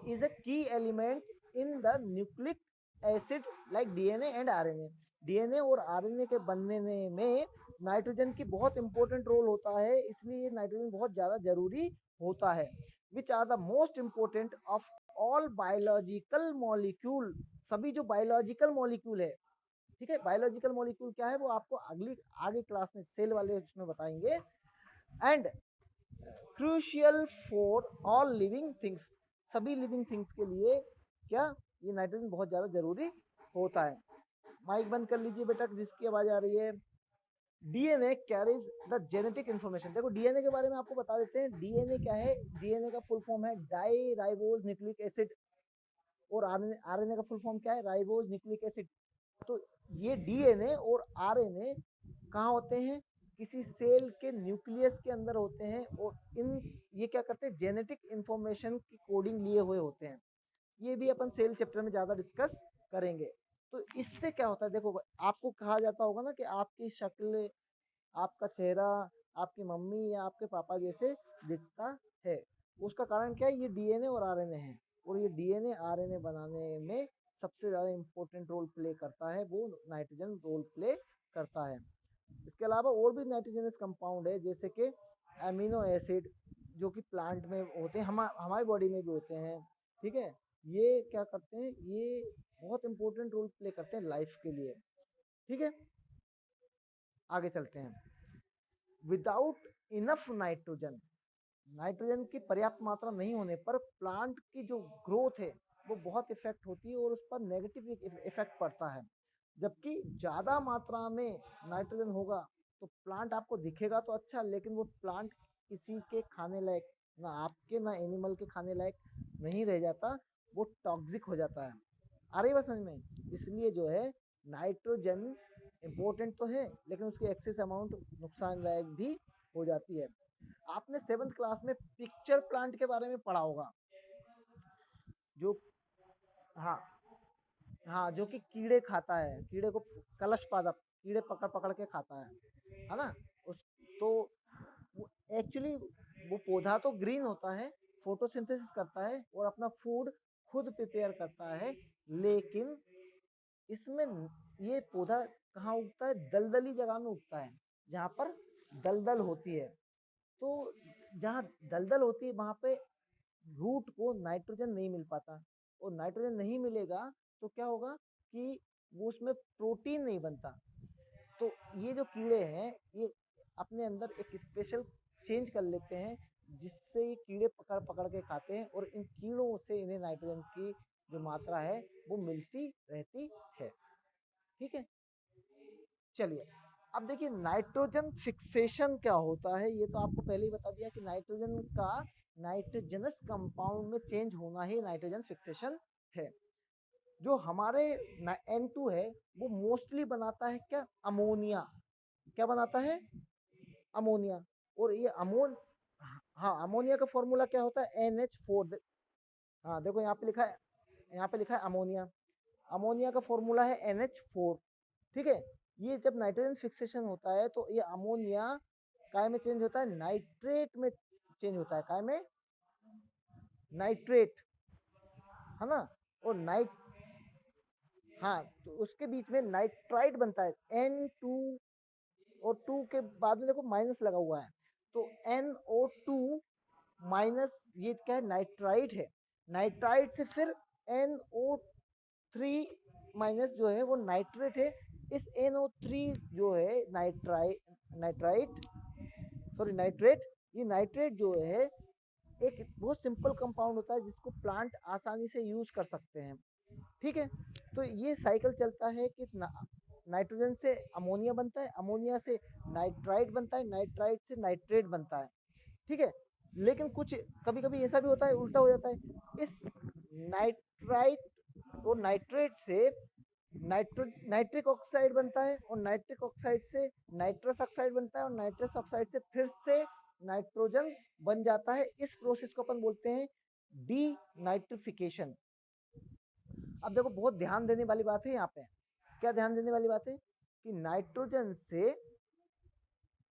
is a key element in the nucleic acid like DNA and RNA. DNA और RNA के बनने में nitrogen की बहुत इंपॉर्टेंट रोल होता है, इसलिए नाइट्रोजन बहुत ज़्यादा जरूरी होता है. Which are the most important of all biological molecule. सभी जो बायोलॉजिकल मॉलिक्यूल है, ठीक है, बायोलॉजिकल मॉलिक्यूल क्या है वो आपको आगे क्लास में सेल वाले उसमें बताएंगे. And crucial for all living things. सभी लिविंग थिंग्स के लिए क्या ये नाइट्रोजन बहुत ज्यादा जरूरी होता है. माइक बंद कर लीजिए बेटा जिसकी आवाज आ रही है. DNA carries the genetic information. देखो डीएनए के बारे में आपको बता देते हैं. डीएनए क्या है? डीएनए का फुल फॉर्म है डाई राइबोज न्यूक्लिक एसिड. और आरएनए का फुल फॉर्म क्या है? Ribose nucleic acid. तो ये डीएनए और आरएनए कहाँ होते हैं? किसी सेल के न्यूक्लियस के अंदर होते हैं. और ये क्या करते हैं? जेनेटिक इंफॉर्मेशन की कोडिंग लिए हुए होते हैं. ये भी अपन सेल चैप्टर में ज्यादा डिस्कस करेंगे. तो इससे क्या होता है? देखो आपको कहा जाता होगा ना कि आपकी शक्ल, आपका चेहरा आपकी मम्मी या आपके पापा जैसे दिखता है. उसका कारण क्या है? ये डीएनए और आरएनए है. और ये डीएनए आरएनए बनाने में सबसे ज्यादा इंपॉर्टेंट रोल प्ले करता है वो नाइट्रोजन रोल प्ले करता है. इसके अलावा और भी नाइट्रोजनस कंपाउंड है जैसे कि अमीनो एसिड जो कि प्लांट में होते हैं, हमारी बॉडी में भी होते हैं. ठीक है, ये क्या करते हैं? ये बहुत इंपॉर्टेंट रोल प्ले करते हैं लाइफ के लिए. ठीक है, आगे चलते हैं. विदाउट इनफ नाइट्रोजन, नाइट्रोजन की पर्याप्त मात्रा नहीं होने पर प्लांट की जो ग्रोथ है वो बहुत इफेक्ट होती है और उस पर नेगेटिव इफेक्ट पड़ता है. जबकि ज्यादा मात्रा में नाइट्रोजन होगा तो प्लांट आपको दिखेगा तो अच्छा, लेकिन वो प्लांट किसी के खाने लायक, ना आपके ना एनिमल के खाने लायक नहीं रह जाता, वो टॉक्सिक हो जाता है. आ रही बात समझ में? इसलिए जो है नाइट्रोजन इंपॉर्टेंट तो है लेकिन उसकी एक्सेस अमाउंट नुकसानदायक भी हो जाती है. आपने 7th क्लास में पिक्चर प्लांट के बारे में पढ़ा होगा, जो हाँ हाँ जो कि कीड़े खाता है, कीड़े को कलश पादप कीड़े पकड़ पकड़ के खाता है ना. उस तो एक्चुअली वो पौधा तो ग्रीन होता है, फोटोसिंथेसिस करता है और अपना फूड खुद प्रिपेयर करता है. लेकिन इसमें ये पौधा कहाँ उगता है? दलदली जगह में उगता है जहाँ पर दलदल होती है. तो जहाँ दलदल होती है वहां पे रूट को नाइट्रोजन नहीं मिल पाता. और नाइट्रोजन नहीं मिलेगा तो क्या होगा कि वो उसमें प्रोटीन नहीं बनता. तो ये जो कीड़े हैं ये अपने अंदर एक स्पेशल चेंज कर लेते हैं जिससे ये कीड़े पकड़ पकड़ के खाते हैं और इन कीड़ों से इन्हें नाइट्रोजन की जो मात्रा है वो मिलती रहती है. ठीक है, चलिए अब देखिए नाइट्रोजन फिक्सेशन क्या होता है. ये तो आपको पहले ही बता दिया कि नाइट्रोजन का नाइट्रोजनस कंपाउंड में चेंज होना ही नाइट्रोजन फिक्सेशन है. जो हमारे N2 है वो मोस्टली बनाता है क्या? अमोनिया. क्या बनाता है? अमोनिया. और ये हाँ अमोनिया का फॉर्मूला क्या होता है? NH4. हाँ देखो यहाँ पे लिखा है, यहाँ पे लिखा है अमोनिया. अमोनिया का फॉर्मूला है NH4. ठीक है, ये जब नाइट्रोजन फिक्सेशन होता है तो ये अमोनिया काय में चेंज होता है? नाइट्रेट में चेंज होता है. काय में? नाइट्रेट, है ना. और हाँ तो उसके बीच में नाइट्राइट बनता है N2 और 2 के बाद में देखो माइनस लगा हुआ है तो NO2 माइनस, ये क्या है? नाइट्राइट है. नाइट्राइट से फिर NO3 माइनस जो है वो नाइट्रेट है. इस NO3 जो है नाइट्रेट, ये नाइट्रेट जो है एक बहुत सिंपल कंपाउंड होता है जिसको प्लांट आसानी से यूज कर सकते हैं. ठीक है, तो ये साइकिल चलता है कि नाइट्रोजन से अमोनिया बनता है, अमोनिया से नाइट्राइट बनता है, नाइट्राइट से नाइट्रेट बनता है. ठीक है, लेकिन कुछ कभी कभी ऐसा भी होता है, उल्टा हो जाता है. इस नाइट्राइट और नाइट्रेट से नाइट्रिक ऑक्साइड बनता है और नाइट्रिक ऑक्साइड से नाइट्रस ऑक्साइड बनता है और नाइट्रस ऑक्साइड से फिर से नाइट्रोजन बन जाता है. इस प्रोसेस को अपन बोलते हैं डी नाइट्रिफिकेशन. अब देखो बहुत ध्यान देने वाली बात है यहाँ पे. क्या ध्यान देने वाली बात है? कि नाइट्रोजन से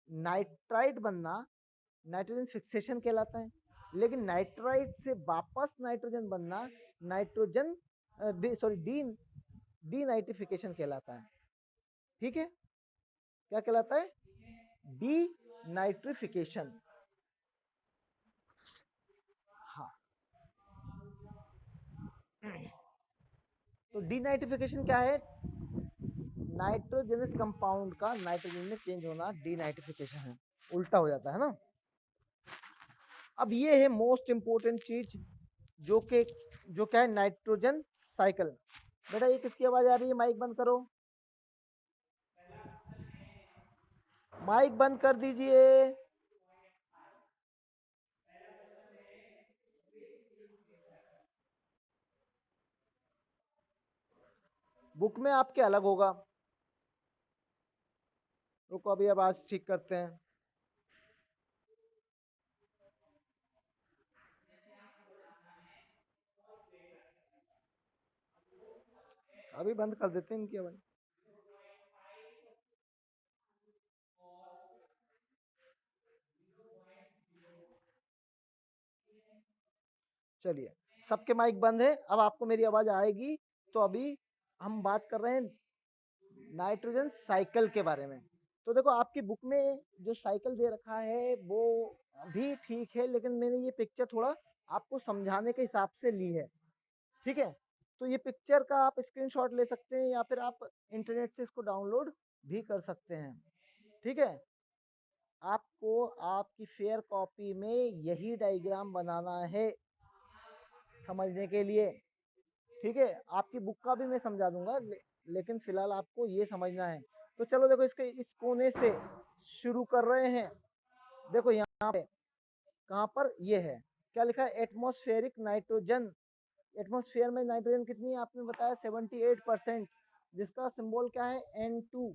नाइट्राइट बनना नाइट्रोजन फिक्सेशन कहलाता है. लेकिन नाइट्राइट से वापस नाइट्रोजन बनना नाइट्रोजन सॉरी डी नाइट्रिफिकेशन कहलाता है। ठीक है, क्या कहलाता है? D nitrification. हाँ, तो डी नाइट्रिफिकेशन क्या है? नाइट्रोजनस कंपाउंड का नाइट्रोजन में चेंज होना डी नाइट्रिफिकेशन है, उल्टा हो जाता है ना। अब ये है मोस्ट इंपोर्टेंट चीज जो क्या है, नाइट्रोजन साइकिल। बेटा ये किसकी आवाज आ रही है? माइक बंद करो, माइक बंद कर दीजिए। बुक में आपके अलग होगा। रुको अभी आवाज ठीक करते हैं। अभी बंद कर देते हैं इनकी आवाज। चलिए, सबके माइक बंद है, अब आपको मेरी आवाज आएगी। तो अभी हम बात कर रहे हैं नाइट्रोजन साइकिल के बारे में। तो देखो आपकी बुक में जो साइकिल दे रखा है वो भी ठीक है, लेकिन मैंने ये पिक्चर थोड़ा आपको समझाने के हिसाब से ली है। ठीक है, तो ये पिक्चर का आप स्क्रीनशॉट ले सकते हैं या फिर आप इंटरनेट से इसको डाउनलोड भी कर सकते हैं। ठीक है, आपको आपकी फेयर कॉपी में यही डायग्राम बनाना है समझने के लिए। ठीक है, आपकी बुक का भी मैं समझा दूंगा, लेकिन फिलहाल आपको ये समझना है। तो चलो देखो, इसके इस कोने से शुरू कर रहे हैं। देखो यहाँ पे कहाँ पर ये है, क्या लिखा है? Atmospheric nitrogen. एटमॉस्फेयर में नाइट्रोजन कितनी है आपने बताया? 78%, जिसका सिंबल क्या है? N2।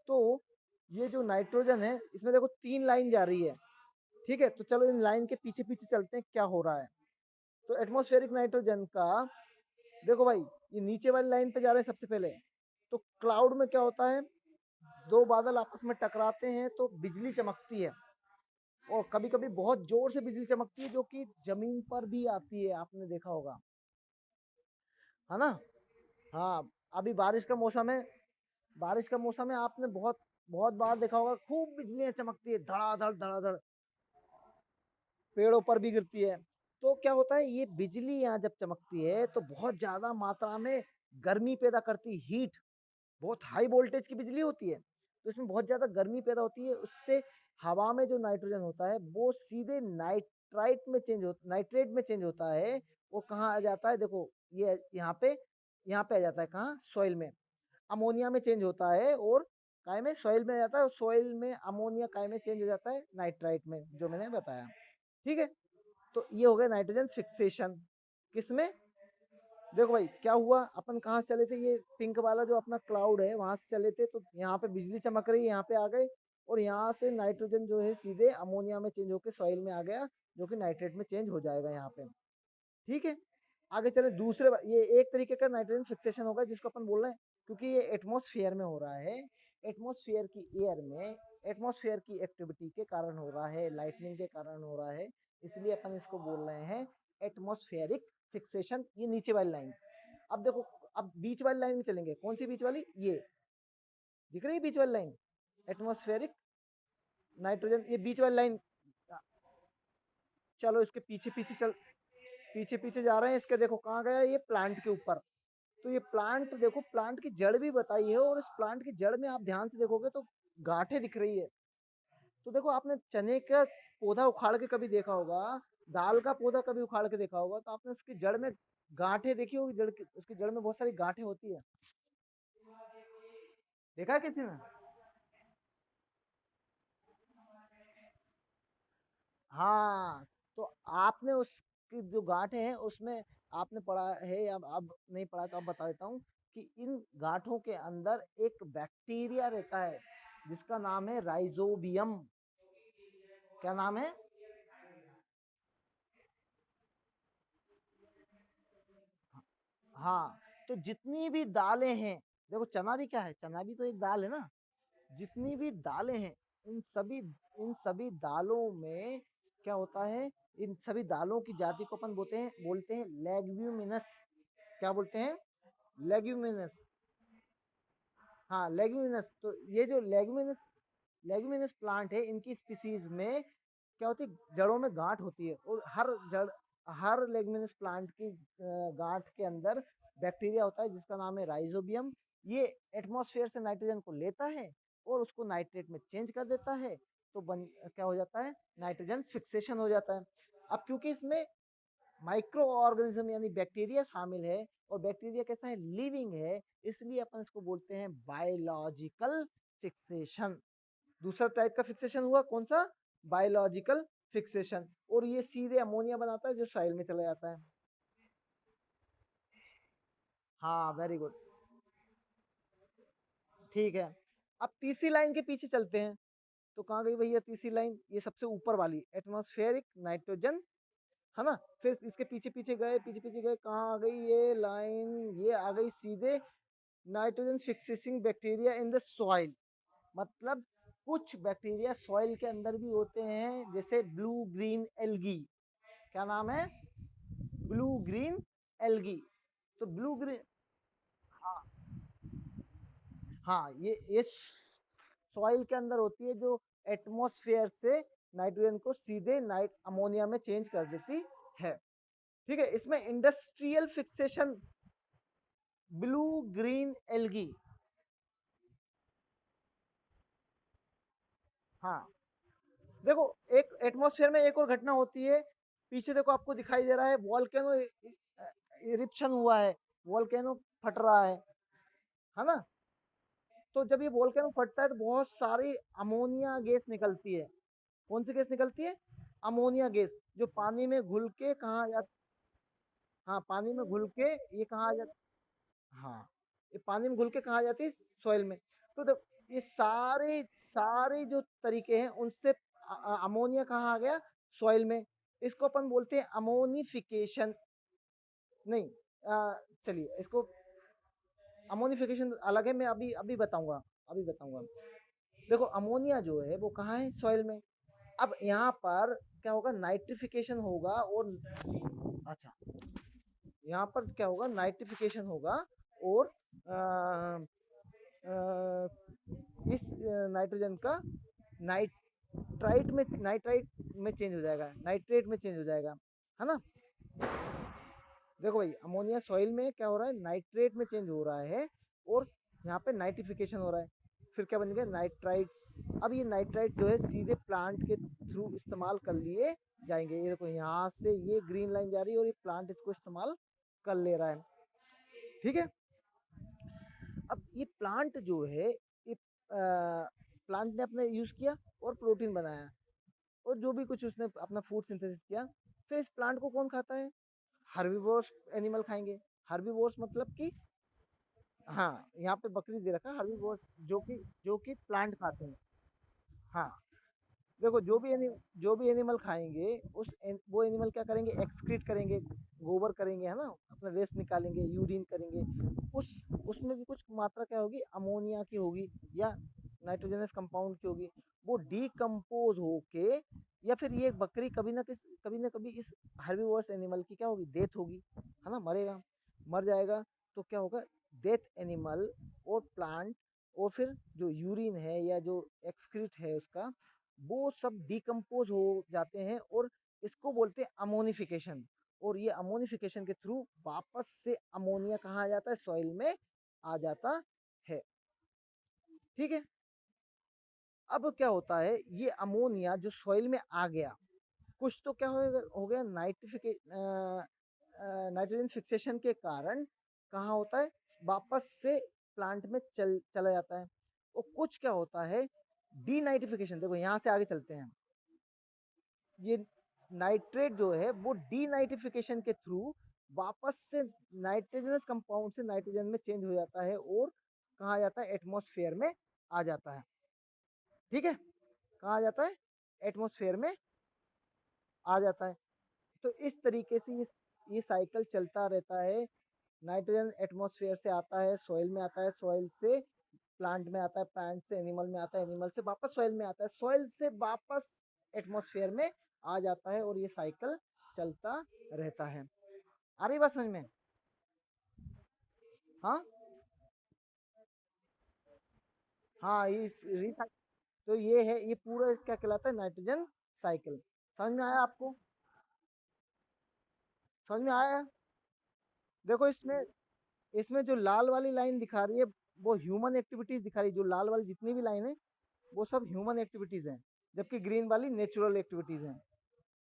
तो ये जो नाइट्रोजन है इसमें देखो 3 लाइन जा रही है। ठीक है, तो चलो इन लाइन के पीछे पीछे चलते हैं क्या हो रहा है। तो एटमॉस्फेरिक नाइट्रोजन का देखो भाई, ये नीचे वाली लाइन पे जा रहे हैं सबसे पहले। तो क्लाउड में क्या होता है, दो बादल आपस में टकराते हैं तो बिजली चमकती है, और कभी कभी बहुत जोर से बिजली चमकती है जो कि जमीन पर भी आती है, आपने देखा होगा, है ना? हाँ, अभी बारिश का मौसम है। बारिश का मौसम है, आपने बहुत बहुत बार देखा होगा, खूब बिजलियां चमकती है, धड़ाधड़ धड़ाधड़, पेड़ों पर भी गिरती है। तो क्या होता है, ये बिजली यहाँ जब चमकती है तो बहुत ज्यादा मात्रा में गर्मी पैदा करती, हीट, बहुत हाई वोल्टेज की बिजली होती है, तो इसमें बहुत ज्यादा गर्मी पैदा होती है। उससे हवा में जो नाइट्रोजन होता है वो सीधे नाइट्रेट में चेंज होता है। वो कहाँ आ जाता है? देखो ये यहाँ पे आ जाता है, कहाँ? सॉइल में। अमोनिया में चेंज होता है, और काय में? सॉइल में आ जाता है, और सॉइल में अमोनिया काय में चेंज हो जाता है? नाइट्राइट में, जो मैंने बताया। ठीक है, तो ये हो गया नाइट्रोजन फिक्सेशन। किसमें? देखो भाई क्या हुआ, अपन कहाँ से चले थे? ये पिंक वाला जो अपना क्लाउड है वहां से चले थे, तो यहाँ पे बिजली चमक रही है, यहाँ पे आ गए, और यहाँ से नाइट्रोजन जो है सीधे अमोनिया में चेंज होकर सॉइल में आ गया, जो कि नाइट्रेट में चेंज हो जाएगा यहाँ पे। ठीक है, आगे चले ये एक तरीके का नाइट्रोजन फिक्सेशन होगा जिसको अपन बोल रहे हैं, क्योंकि ये एटमॉस्फेयर में हो रहा है। एटमॉस्फेयर की एयर में एटमॉस्फेयर की एक्टिविटी के कारण हो रहा है, लाइटनिंग के कारण हो रहा है, इसलिए अपन इसको बोल रहे हैं एटमॉस्फेरिक फिक्सेशन। ये नीचे वाली लाइन। अब देखो, अब बीच वाली लाइन में चलेंगे। कौन सी बीच वाली? ये दिख रही है बीच वाली लाइन, एटमॉस्फेरिक नाइट्रोजन, ये बीच वाली लाइन। चलो इसके पीछे पीछे पीछे पीछे जा रहे हैं इसके। देखो कहाँ गया ये? प्लांट के ऊपर। तो ये प्लांट देखो, प्लांट की जड़ भी बताई है, और इस प्लांट की जड़ में आप ध्यान से देखोगे तो गांठें दिख रही है। तो देखो, आपने चने का पौधा उखाड़ के कभी देखा होगा, दाल का पौधा कभी उखाड़ के देखा होगा, तो आपने उसकी जड़ में गांठें देखी होगी, उसकी जड़ में बहुत सारी गांठें होती है। देखा है किसी ने? हाँ, तो आपने उसकी जो गांठें हैं उसमें आपने पढ़ा है, या अब नहीं पढ़ा तो अब बता देता हूँ कि इन गांठों के अंदर एक बैक्टीरिया रहता है जिसका नाम है राइजोबियम। क्या नाम है? हाँ, तो जितनी भी दालें हैं, देखो चना भी क्या है? चना भी तो एक दाल है ना। जितनी भी दालें हैं, इन सभी इन सभी दालों में क्या होता है, इन सभी दालों की जाति को अपन बोलते हैं लेग्यूमिनस। क्या बोलते हैं? लेग्यूमिनस। हाँ, लेग्यूमिनस। तो ये जो लेग्यूमिनस लेग्यूमिनस प्लांट है, इनकी स्पीसीज में क्या होती है, जड़ों में गांठ होती है, और हर लेग्यूमिनस प्लांट की गांठ के अंदर बैक्टीरिया होता है जिसका नाम है राइजोबियम। ये एटमॉस्फेयर से नाइट्रोजन को लेता है और उसको नाइट्रेट में चेंज कर देता है, तो क्या हो जाता है, नाइट्रोजन फिक्सेशन हो जाता है। अब क्योंकि इसमें माइक्रो ऑर्गेनिज्म यानी बैक्टीरिया शामिल है, और बैक्टीरिया कैसा है, लिविंग है, इसलिए अपन इसको बोलते हैं बायोलॉजिकल फिक्सेशन। दूसरा टाइप का फिक्सेशन हुआ कौन सा, बायोलॉजिकल फिक्सेशन, और ये सीधे अमोनिया बनाता है जो सॉइल में चला जाता है। हाँ, वेरी गुड। ठीक है, अब तीसरी लाइन के पीछे चलते हैं। तो कहाँ गई भैया तीसरी लाइन, ये सबसे ऊपर वाली एटमॉस्फेरिक नाइट्रोजन, है ना। फिर इसके पीछे पीछे पीछे गए, कहाँ आ गई ये लाइन, ये आ गई सीधे nitrogen fixing bacteria in the soil. मतलब कुछ बैक्टीरिया सॉइल के अंदर भी होते हैं, जैसे ब्लू ग्रीन एल्गी। क्या नाम है, ब्लू ग्रीन एल्गी। तो ब्लू ग्रीन, हाँ, हाँ, ये सॉइल के अंदर होती है, जो एटमॉस्फेयर से नाइट्रोजन को सीधे नाइट अमोनिया में चेंज कर देती है। ठीक है, इसमें industrial fixation, blue green algae. हाँ, देखो, एक एटमॉस्फेयर में एक और घटना होती है, पीछे देखो आपको दिखाई दे रहा है, वॉल्केनो इरिप्शन हुआ है, वॉल्केनो फट रहा है ना। तो जब ये वॉल्केनो फटता है तो बहुत सारी अमोनिया गैस निकलती है। कौन सी गैस निकलती है, अमोनिया गैस, जो पानी में घुल के कहाँ आ जाती, हाँ, पानी में घुल के ये कहाँ आ जाती, हाँ, ये पानी में घुल के कहाँ आ जाती है, सॉइल में। तो ये सारे सारे जो तरीके हैं उनसे अमोनिया कहाँ आ गया, सॉइल में। इसको अपन बोलते हैं अमोनिफिकेशन। नहीं, चलिए इसको, अमोनिफिकेशन अलग है, मैं अभी अभी बताऊंगा, अभी बताऊंगा। देखो, अमोनिया जो है वो कहाँ है, सॉइल में। अब यहाँ पर क्या होगा, नाइट्रिफिकेशन होगा, और अच्छा, यहाँ पर क्या होगा, नाइट्रिफिकेशन होगा, और आ, आ, इस नाइट्रोजन का नाइट्राइट में चेंज हो जाएगा, नाइट्रेट में चेंज हो जाएगा, है ना। देखो भाई, अमोनिया सॉइल में क्या हो रहा है, नाइट्रेट में चेंज हो रहा है, और यहाँ पे नाइट्रिफिकेशन हो रहा है। फिर क्या बन गया, नाइट्राइट्स। अब ये नाइट्राइट जो है सीधे प्लांट के थ्रू इस्तेमाल कर लिए जाएंगे। ये देखो, यहाँ से ये ग्रीन लाइन जा रही है, और ये प्लांट इसको इस्तेमाल कर ले रहा है। ठीक है, अब ये प्लांट जो है, ये प्लांट ने अपना यूज किया और प्रोटीन बनाया, और जो भी कुछ उसने अपना फूड सिंथेसिस किया, फिर इस प्लांट को कौन खाता है, हर्बीवोर्स एनिमल खाएंगे। हर्बीवोर्स मतलब कि, हाँ, यहाँ पे बकरी दे रखा है, हर्बीवोर्स, जो कि प्लांट खाते हैं। हाँ, देखो, जो भी एनिमल खाएंगे, वो एनिमल क्या करेंगे, एक्सक्रीट करेंगे, गोबर करेंगे, है ना, अपना वेस्ट निकालेंगे, यूरिन करेंगे। उसमें भी कुछ मात्रा क्या होगी, अमोनिया की होगी, या नाइट्रोजनस कंपाउंड की होगी। वो डीकम्पोज होके, या फिर ये बकरी कभी ना कभी इस हर्बीवोरस एनिमल की क्या होगी, डेथ होगी, है ना, मरेगा, मर जाएगा। तो क्या होगा, डेथ एनिमल और प्लांट, और फिर जो यूरिन है या जो एक्सक्रीट है उसका, वो सब डिकम्पोज हो जाते हैं, और इसको बोलते हैं अमोनिफिकेशन। और ये अमोनिफिकेशन के थ्रू वापस से अमोनिया कहाँ आ जाता है, सॉइल में आ जाता है। ठीक है, अब क्या होता है, ये अमोनिया जो सॉइल में आ गया, कुछ तो क्या हो गया, नाइट्रोजन फिक्सेशन के कारण कहाँ होता है, वापस से प्लांट में चला जाता है। और कुछ क्या होता है, डीनाइट्रिफिकेशन। देखो, यहाँ से आगे चलते हैं। ये नाइट्रेट जो है वो डीनाइट्रिफिकेशन के थ्रू वापस से नाइट्रोजनस कंपाउंड से नाइट्रोजन में चेंज हो जाता है, और कहाँ आ जाता है, एटमॉस्फेयर में आ जाता है। ठीक है, कहाँ आ जाता है, एटमॉस्फेयर में आ जाता है। तो इस तरीके से ये साइकिल चलता रहता है। नाइट्रोजन एटमॉस्फेयर से आता है, सॉइल में आता है, सॉइल से प्लांट में आता है, प्लांट से एनिमल में आता है, एनिमल से वापस सॉइल में आता है, सॉइल से वापस एटमॉस्फेयर में आ जाता है और ये साइकिल चलता रहता है। आ रही बात समझ में? हाँ हाँ, इस रिसाइकिल, तो ये है, ये पूरा क्या कहलाता है, नाइट्रोजन साइकिल। समझ में आया आपको? समझ में आया? देखो इसमें, इसमें जो लाल वाली लाइन दिखा रही है वो ह्यूमन एक्टिविटीज दिखा रही है, जो लाल वाली जितनी भी लाइन है वो सब ह्यूमन एक्टिविटीज हैं, जबकि ग्रीन वाली नेचुरल एक्टिविटीज हैं।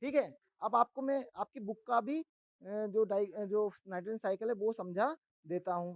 ठीक है। अब आपको मैं आपकी बुक का भी जो नाइट्रोजन साइकिल है वो समझा देता हूँ।